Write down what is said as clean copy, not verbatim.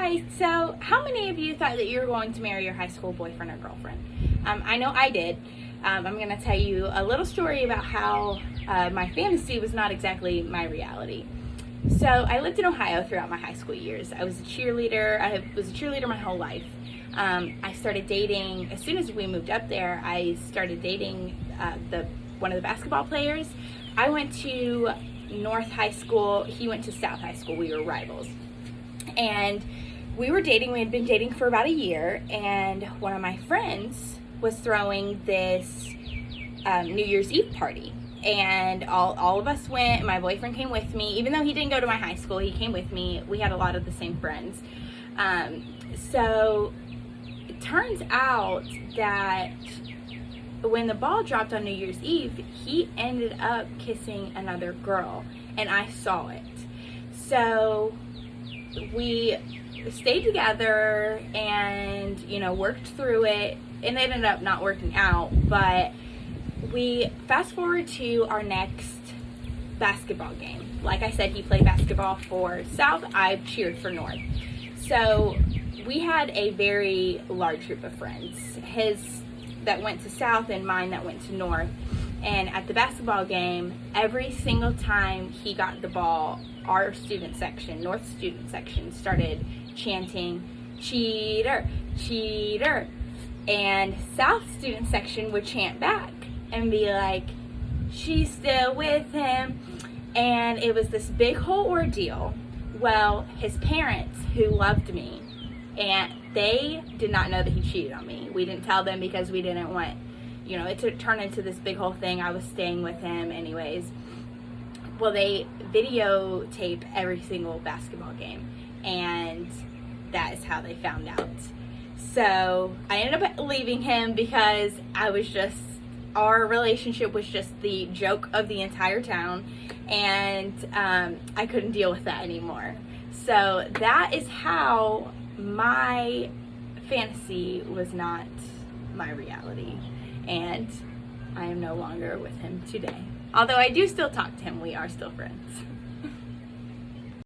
Hi, so how many of you thought that you were going to marry your high school boyfriend or girlfriend? I know I did. I'm going to tell you a little story about how my fantasy was not exactly my reality. So I lived in Ohio throughout my high school years. I was a cheerleader. I was a cheerleader my whole life. I started dating, as soon as we moved up there, I started dating one of the basketball players. I went to North High School. He went to South High School. We were rivals. And we were dating. We had been dating for about a year, and one of my friends was throwing this New Year's Eve party, and all of us went. My boyfriend came with me. Even though he didn't go to my high school, he came with me. We had a lot of the same friends. So it turns out that when the ball dropped on New Year's Eve, he ended up kissing another girl, and I saw it. So we stayed together and, worked through it, and it ended up not working out. But we fast forward to our next basketball game. Like I said, he played basketball for South. I cheered for North. So we had a very large group of friends. His that went to South and mine that went to North. And at the basketball game, every single time he got the ball, our student section, North student section, started chanting, "Cheater, cheater." And South student section would chant back and be like, "She's still with him." And it was this big whole ordeal. Well, his parents, who loved me, and they did not know that he cheated on me. We didn't tell them because we didn't want, it to turn into this big whole thing. I was staying with him anyways. Well, they videotape every single basketball game, and that is how they found out. So I ended up leaving him because our relationship was just the joke of the entire town, and I couldn't deal with that anymore. So that is how my fantasy was not my reality, and I am no longer with him today. Although I do still talk to him, we are still friends.